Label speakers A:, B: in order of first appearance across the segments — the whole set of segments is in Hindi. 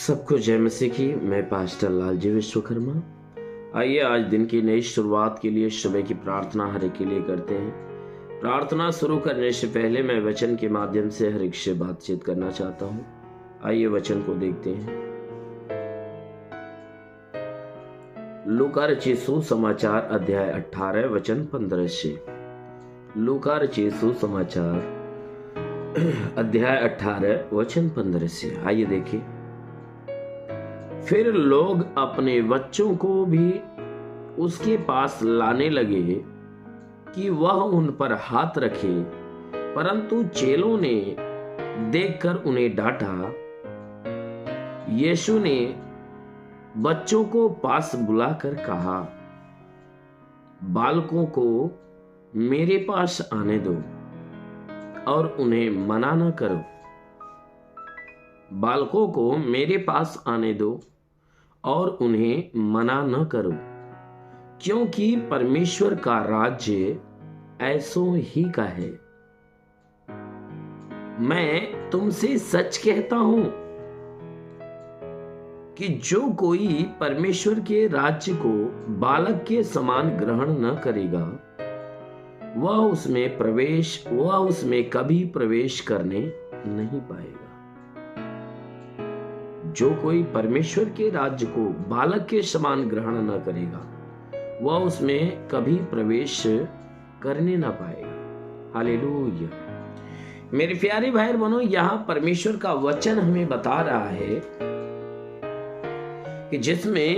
A: सबको जय मसीह की। मैं पास्टर लालजी विश्वकर्मा। आइए आज दिन की नई शुरुआत के लिए सुबह की प्रार्थना हर एक के लिए करते हैं। प्रार्थना शुरू करने से पहले मैं वचन के माध्यम से हर एक से बातचीत करना चाहता हूँ। आइए वचन को देखते हैं। लूका रचित सुसमाचार अध्याय 18 वचन 15 से। लूका रचित सुसमाचार अध्याय 18 वचन 15 से। आइए देखिए। फिर लोग अपने बच्चों को भी उसके पास लाने लगे कि वह उन पर हाथ रखे, परंतु चेलों ने देखकर उन्हें डांटा। यीशु ने बच्चों को पास बुलाकर कहा, बालकों को मेरे पास आने दो और उन्हें मना न करो। बालकों को मेरे पास आने दो और उन्हें मना न करो, क्योंकि परमेश्वर का राज्य ऐसों ही का है। मैं तुमसे सच कहता हूं कि जो कोई परमेश्वर के राज्य को बालक के समान ग्रहण न करेगा, वह उसमें कभी प्रवेश करने नहीं पाएगा। जो कोई परमेश्वर के राज्य को बालक के समान ग्रहण न करेगा, वह उसमें कभी प्रवेश करने न पाएगा। हालेलुया। मेरे प्यारे भाई बहनों, यहां परमेश्वर का वचन हमें बता रहा है कि जिसमें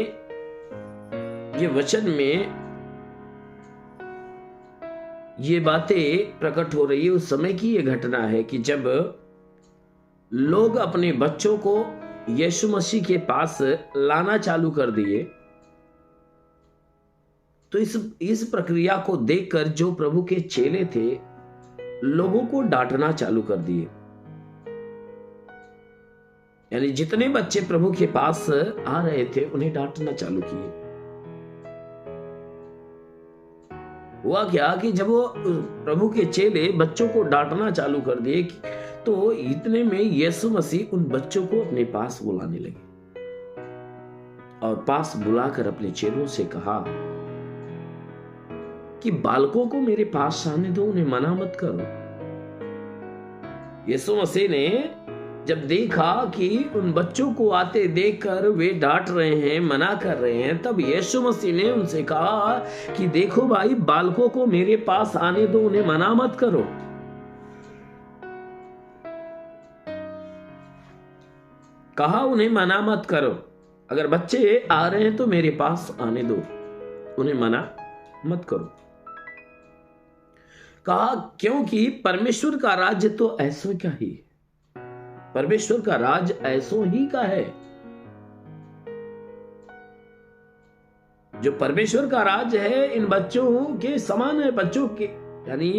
A: ये वचन में ये बातें प्रकट हो रही है। उस समय की ये घटना है कि जब लोग अपने बच्चों को यीशु मसीह के पास लाना चालू कर दिए, तो इस प्रक्रिया को देखकर जो प्रभु के चेले थे, लोगों को डांटना चालू कर दिए। यानी जितने बच्चे प्रभु के पास आ रहे थे, उन्हें डांटना चालू किए। हुआ क्या कि जब वो प्रभु के चेले बच्चों को डांटना चालू कर दिए, तो इतने में यीशु मसीह उन बच्चों को अपने पास बुलाने लगे और पास बुलाकर अपने चेलों से कहा कि बालकों को मेरे पास आने दो, उन्हें मना मत करो। यीशु मसीह ने जब देखा कि उन बच्चों को आते देखकर वे डांट रहे हैं, मना कर रहे हैं, तब यीशु मसीह ने उनसे कहा कि देखो भाई, बालकों को मेरे पास आने दो, उन्हें मना मत करो। कहा उन्हें मना मत करो। अगर बच्चे आ रहे हैं तो मेरे पास आने दो, उन्हें मना मत करो। कहा क्योंकि परमेश्वर का राज्य तो ऐसो क्या ही, परमेश्वर का राज ऐसो ही का है। जो परमेश्वर का राज है इन बच्चों के समान है। बच्चों के यानी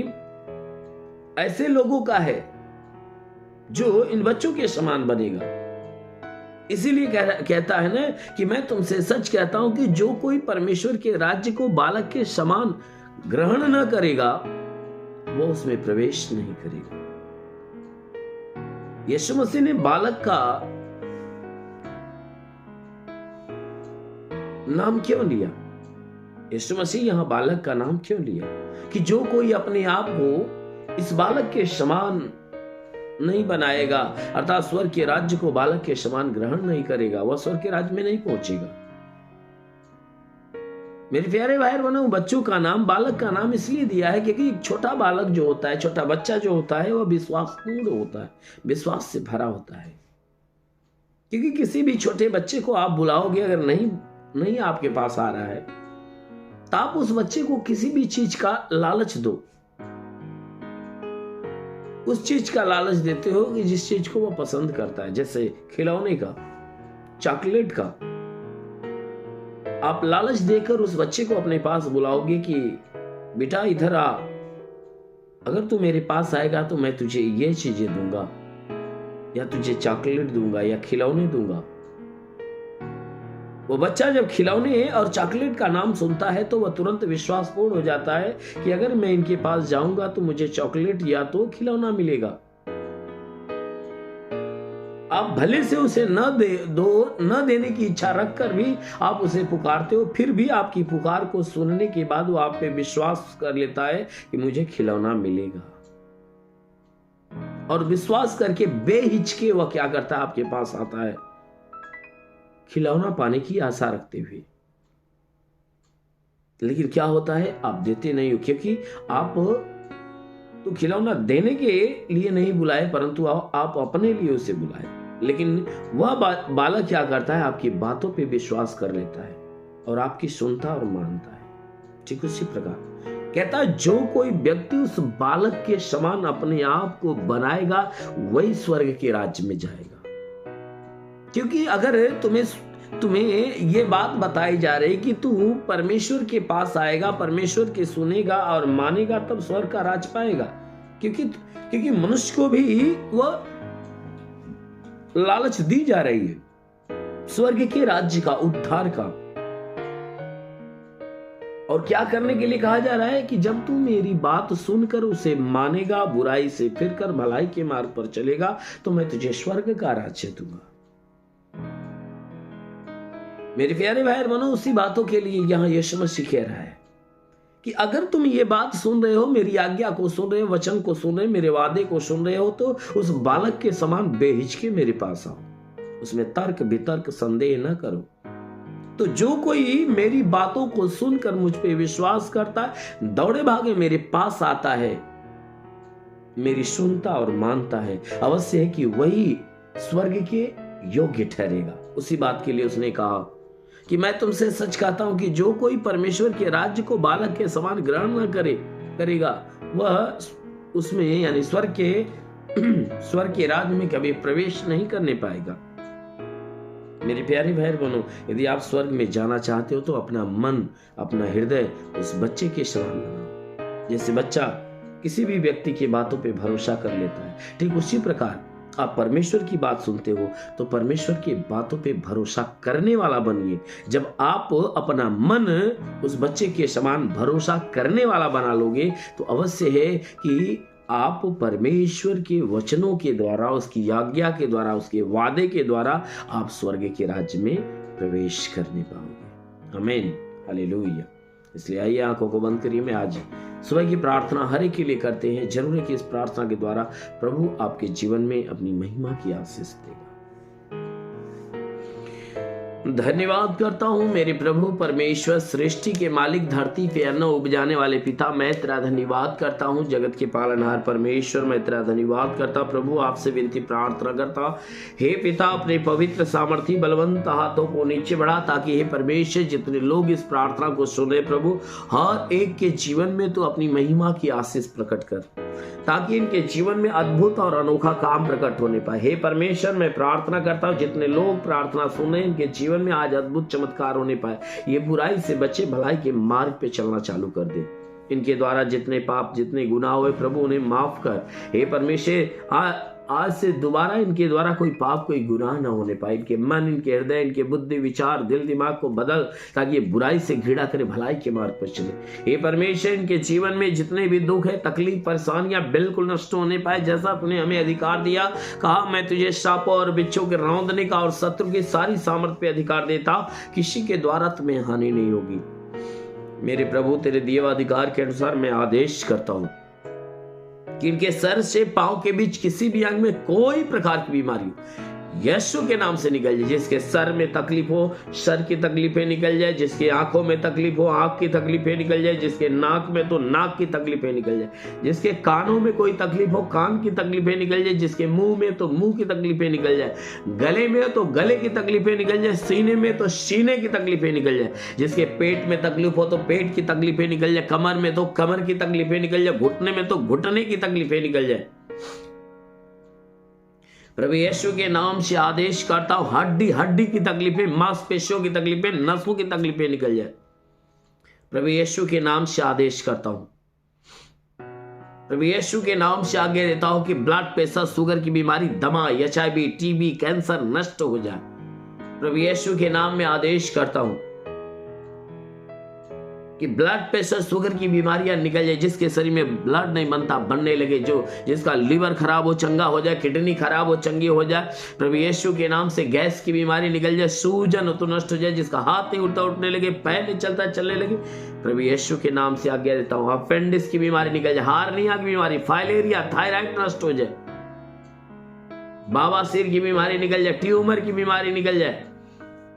A: ऐसे लोगों का है जो इन बच्चों के समान बनेगा। इसीलिए कहता है ना कि मैं तुमसे सच कहता हूं कि जो कोई परमेश्वर के राज्य को बालक के समान ग्रहण न करेगा, वो उसमें प्रवेश नहीं करेगा। यीशु मसीह ने बालक का नाम क्यों लिया? यीशु मसीह यहां बालक का नाम क्यों लिया? कि जो कोई अपने आप को इस बालक के समान नहीं बनाएगा, अर्थात स्वर्ग के राज्य को बालक के समान ग्रहण नहीं करेगा, वह स्वर्ग के राज्य में नहीं पहुंचेगा। मेरे प्यारे भाई बहनों, बच्चों का नाम, बालक का नाम इसलिए दिया है क्योंकि छोटा बालक जो होता है, छोटा बच्चा जो होता है, वह विश्वासपूर्ण होता है, विश्वास से भरा होता है। क्योंकि किसी भी छोटे बच्चे को आप बुलाओगे, अगर नहीं आपके पास आ रहा है, तो आप उस बच्चे को किसी भी चीज का लालच दो। उस चीज का लालच देते हो कि जिस चीज को वो पसंद करता है, जैसे खिलौने का, चॉकलेट का। आप लालच देकर उस बच्चे को अपने पास बुलाओगे कि बेटा इधर आ, अगर तू मेरे पास आएगा तो मैं तुझे ये चीजें दूंगा, या तुझे चॉकलेट दूंगा, या खिलौने दूंगा। वो बच्चा जब खिलौने और चॉकलेट का नाम सुनता है तो वह तुरंत विश्वासपूर्ण हो जाता है कि अगर मैं इनके पास जाऊंगा तो मुझे चॉकलेट या तो खिलौना मिलेगा। आप भले से उसे न देने की इच्छा रखकर भी आप उसे पुकारते हो, फिर भी आपकी पुकार को सुनने के बाद वो आप पे विश्वास कर लेता है कि मुझे खिलौना मिलेगा, और विश्वास करके बेहिचके वह क्या करता है, आपके पास आता है खिलौना पाने की आशा रखते हुए। लेकिन क्या होता है, आप देते नहीं हो, क्योंकि आप तो खिलौना देने के लिए नहीं बुलाए, परंतु आप अपने लिए उसे बुलाए। लेकिन वह बालक क्या करता है, आपकी बातों पे विश्वास कर लेता है और आपकी सुनता और मानता है। ठीक उसी प्रकार कहता है, जो कोई व्यक्ति उस बालक के समान अपने आप को बनाएगा वही स्वर्ग के राज्य में जाएगा। क्योंकि अगर तुम्हें ये बात बताई जा रही कि तू परमेश्वर के पास आएगा, परमेश्वर के सुनेगा और मानेगा, तब स्वर्ग का राज पाएगा। क्योंकि मनुष्य को भी वह लालच दी जा रही है स्वर्ग के राज्य का, उद्धार का। और क्या करने के लिए कहा जा रहा है कि जब तू मेरी बात सुनकर उसे मानेगा, बुराई से फिरकर भलाई के मार्ग पर चलेगा, तो मैं तुझे स्वर्ग का राज्य दूंगा। मेरे प्यारे भाई बहनों, उसी बातों के लिए यहां यीशु मसीह कह रहा है कि अगर तुम ये बात सुन रहे हो, मेरी आज्ञा को सुन रहे हो, वचन को सुन रहे हो, मेरे वादे को सुन रहे हो, तो उस बालक के समान बेहिचके मेरे पास आओ, उसमें तर्क वितर्क संदेह न करो। तो जो कोई मेरी बातों को सुनकर मुझ पे विश्वास करता है, दौड़े भागे मेरे पास आता है, मेरी सुनता और मानता है, अवश्य है कि वही स्वर्ग के योग्य ठहरेगा। उसी बात के लिए उसने कहा कि मैं तुमसे सच कहता हूं कि जो कोई परमेश्वर के राज्य को बालक के समान ग्रहण न करेगा, वह उसमें यानी स्वर्ग के राज्य में कभी प्रवेश नहीं करने पाएगा। मेरे प्यारे भाई बहनों, यदि आप स्वर्ग में जाना चाहते हो तो अपना मन, अपना हृदय उस बच्चे के समान बनाओ। जैसे बच्चा किसी भी व्यक्ति की बातों पे भरोसा कर लेता है, ठीक उसी प्रकार आप परमेश्वर की बात सुनते हो तो परमेश्वर की बातों पे भरोसा करने वाला बनिए। जब आप अपना मन उस बच्चे के समान भरोसा करने वाला बना लोगे, तो अवश्य है कि आप परमेश्वर के वचनों के द्वारा, उसकी आज्ञा के द्वारा, उसके वादे के द्वारा आप स्वर्ग के राज्य में प्रवेश करने पाओगे। आमीन, हालेलुया। इसलिए आइए आंखों को बंद करिए। मैं आज सुबह की प्रार्थना हर एक के लिए करते हैं। जरूर है कि इस प्रार्थना के द्वारा प्रभु आपके जीवन में अपनी महिमा की आशीष देगा। धन्यवाद करता हूँ मेरे प्रभु परमेश्वर, सृष्टि के मालिक, धरती पे अन्न उपजाने वाले पिता, मैं तेरा धन्यवाद करता हूँ। जगत के पालनहार परमेश्वर, मैं तेरा धन्यवाद करता प्रभु। आपसे विनती प्रार्थना करता, हे पिता, अपने पवित्र सामर्थी बलवंत हाथों को नीचे बढ़ा, ताकि हे परमेश्वर जितने लोग इस प्रार्थना को सुने प्रभु, हर एक के जीवन में तो अपनी महिमा की आशीष प्रकट कर, ताकि इनके जीवन में अद्भुत और अनोखा काम प्रकट होने पाए। हे परमेश्वर, मैं प्रार्थना करता हूँ जितने लोग प्रार्थना सुने, इनके जीवन में आज अद्भुत चमत्कार होने पाए। ये बुराई से बचे भलाई के मार्ग पे चलना चालू कर दे। इनके द्वारा जितने पाप, जितने गुनाह हुए प्रभु, उन्हें माफ कर। हे परमेश्वर, आज से दोबारा इनके द्वारा कोई पाप, कोई गुनाह ना होने पाए। इनके मन, इनके हृदय, इनके बुद्धि, विचार, दिल दिमाग को बदल, ताकि ये बुराई से घृणा करे, भलाई के मार्ग पर चले। हे परमेश्वर, इनके जीवन में जितने भी दुख है, तकलीफ, परेशानियां बिल्कुल नष्ट होने पाए। जैसा तूने हमें अधिकार दिया, कहा मैं तुझे सांपों और बिच्छों के रौंदने का और शत्रु की सारी सामर्थ पे अधिकार देता, किसी के द्वारा तुम्हें हानि नहीं होगी। मेरे प्रभु, तेरे दिए अधिकार के अनुसार मैं आदेश करता हूं कि इनके सर से पांव के बीच किसी भी अंग में कोई प्रकार की बीमारी यीशु के नाम से निकल जाए। जिसके सर में तकलीफ हो, सर की तकलीफें निकल जाए। जिसके आंखों में तकलीफ हो, आंख की तकलीफें निकल जाए। जिसके नाक में तो नाक की तकलीफें निकल जाए। जिसके कानों में कोई तकलीफ हो, कान की तकलीफें निकल जाए। जिसके मुंह में तो मुंह की तकलीफें निकल जाए। गले में तो गले की तकलीफें निकल जाए। सीने में तो सीने की तकलीफें निकल जाए। जिसके पेट में तकलीफ हो तो पेट की तकलीफें निकल जाए। कमर में तो कमर की तकलीफें निकल जाए। घुटने में तो घुटने की तकलीफें निकल जाए। प्रभु यीशु के नाम से आदेश करता हूं, हड्डी हड्डी की तकलीफें, मांसपेशियों की तकलीफें, नसों की तकलीफें निकल जाए। प्रभु यीशु के नाम से आदेश करता हूं। प्रभु यीशु के नाम से आज्ञा देता हूं कि ब्लड प्रेशर, शुगर की बीमारी, दमा, HIV, TB, कैंसर नष्ट हो जाए। प्रभु यीशु के नाम में आदेश करता हूं। कि ब्लड प्रेशर शुगर की बीमारियां निकल जाए, जिसके शरीर में ब्लड नहीं बनता बनने लगे, जिसका लिवर खराब हो चंगा हो जाए, किडनी खराब हो चंगी हो जाए प्रभु यीशु के नाम से। गैस की बीमारी निकल जाए, सूजन तो नष्ट हो जाए, जिसका हाथ नहीं उठता उठने लगे, पैर नहीं चलता चलने लगे प्रभु यीशु के नाम से आज्ञा देता हूं। अपेंडिक्स की बीमारी निकल जाए, हार्निया की बीमारी, फाइलेरिया, थायराइड नष्ट हो जाए, बवासीर की बीमारी निकल जाए, ट्यूमर की बीमारी निकल जाए,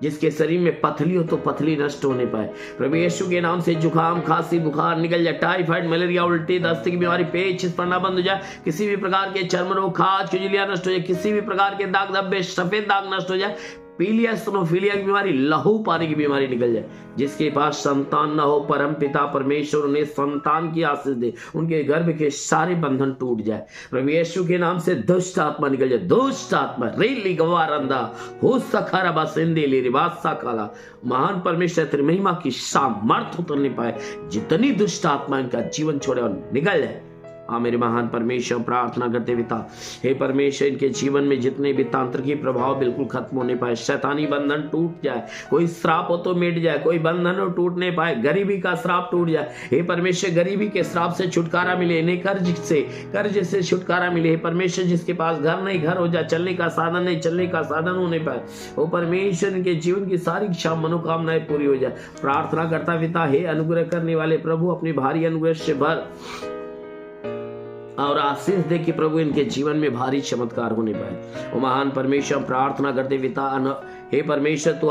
A: जिसके शरीर में पथली हो तो पथली नष्ट होने पाए प्रभु यीशु के नाम से। जुकाम, खांसी, बुखार निकल जाए, टाइफाइड, मलेरिया, उल्टी, दस्त की बीमारी, पेट पड़ना बंद हो जाए, किसी भी प्रकार के चर्म रोग, खाज, खुजलियां नष्ट हो जाए, किसी भी प्रकार के दाग धब्बे, सफेद दाग नष्ट हो जाए, पीलिया, स्नोफिलिया की बीमारी, लहू पानी की बीमारी निकल जाए, जिसके पास संतान न हो परम पिता परमेश्वर उन्हें संतान की आशीष दे, उनके गर्भ के सारे बंधन टूट जाए प्रभु यीशु के नाम से। दुष्ट आत्मा निकल जाए, दुष्ट आत्मा रेली गवारंदा हो सखारा बसेंदे ले रिवासा काला, महान परमेश्वर तेरी महिमा की सामर्थ उतरने पाए, जितनी दुष्ट आत्मा इनका जीवन छोड़े और निकल जाए। हाँ मेरे महान परमेश्वर, प्रार्थना करते पिता, हे परमेश्वर इनके जीवन में जितने भी तांत्रिकी प्रभाव बिल्कुल खत्म होने पाए, शैतानी बंधन टूट जाए, कोई श्राप हो तो मिट जाए, कोई बंधन हो टूट नहीं पाए, गरीबी का श्राप टूट जाए। हे परमेश्वर गरीबी के श्राप से छुटकारा मिले, इन्हें कर्ज से छुटकारा मिले। हे परमेश्वर जिसके पास घर नहीं घर हो जाए, चलने का साधन नहीं चलने का साधन हो नहीं पाए, वो परमेश्वर इनके जीवन की सारी इच्छा मनोकामनाएं पूरी हो जाए। प्रार्थना करता पिता, हे अनुग्रह करने वाले प्रभु अपनी भारी अनुग्रह से भर और आशीष दे कि प्रभु इनके जीवन में भारी चमत्कार होने पाए। वो महान परमेश्वर प्रार्थना करते पिता, हे परमेश्वर तो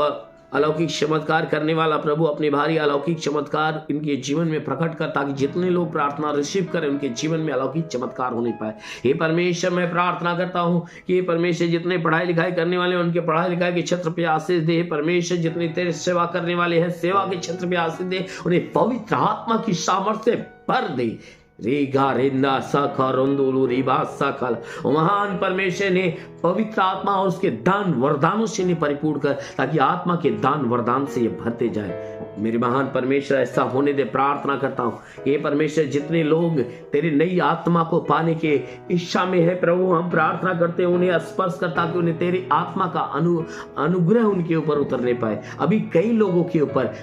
A: अलौकिक चमत्कार करने वाला प्रभु अपने भारी अलौकिक चमत्कार इनके जीवन में प्रकट कर, ताकि जितने लोग प्रार्थना रिसीव करें उनके जीवन में अलौकिक चमत्कार होने पाए। हे परमेश्वर मैं प्रार्थना करता हूं कि हे परमेश्वर जितने पढ़ाई लिखाई करने वाले उनके पढ़ाई लिखाई के क्षेत्र पे आशीष दे। हे परमेश्वर जितने तेरे सेवा करने वाले हैं सेवा के क्षेत्र पे आशीष दे, उन्हें पवित्र आत्मा की सामर्थ्य भर दे। रेगा रेंदा साखा रोंदोलू रिबा साखल, महान परमेश्वर ने पवित्र आत्मा और उसके दान वरदानों से इन्हें परिपूर्ण कर, ताकि आत्मा के दान वरदान से ये भरते जाए। मेरे महान परमेश्वर ऐसा होने दे। प्रार्थना करता हूँ ये परमेश्वर जितने लोग तेरी नई आत्मा को पाने के इच्छा में है प्रभु, हम प्रार्थना करते हैं उन्हें स्पर्श कर, ताकि उन्हें तेरी आत्मा का अनुग्रह उनके ऊपर उतरने पाए। अभी कई लोगों के ऊपर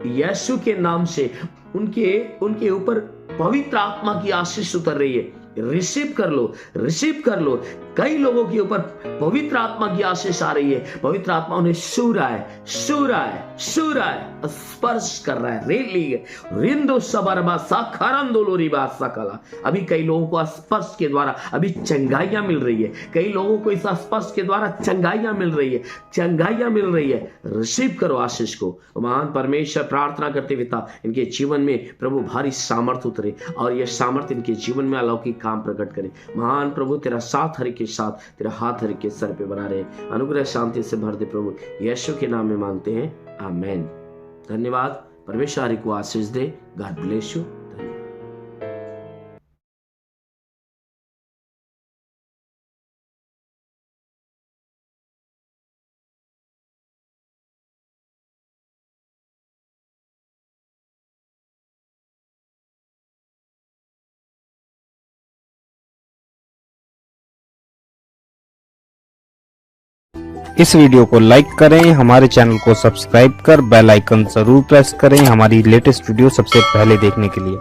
A: यीशु के नाम से उनके ऊपर पवित्र आत्मा की आशीष उतर रही है। रिसीव कर लो, रिसीव कर लो। कई लोगों के ऊपर पवित्र आत्मा की आशीष आ रही है। पवित्र आत्मा उन्हें छू रहा है, स्पर्श कर रहा है। रिंदो सबरबा साखरंदोलोरीबा सकला। अभी कई लोगों को स्पर्श के द्वारा अभी चंगाइयां मिल रही है। कई लोगों को इस स्पर्श के द्वारा चंगाइयां मिल रही है। रिसीव करो आशीष को। महान परमेश्वर प्रार्थना करते पिता इनके जीवन में प्रभु भारी सामर्थ उतरे और यह सामर्थ इनके जीवन में अलौकिक काम प्रकट करे। महान प्रभु तेरा साथ हर के साथ, तेरा हाथ हर के सर पे बना रहे। अनुग्रह शांति से भर दे प्रभु, यीशु के नाम में मांगते हैं, आमेन। धन्यवाद। परमेश्वर हरि को आशीष दे। God bless you.
B: इस वीडियो को लाइक करें, हमारे चैनल को सब्सक्राइब कर बेल आइकन जरूर प्रेस करें हमारी लेटेस्ट वीडियो सबसे पहले देखने के लिए।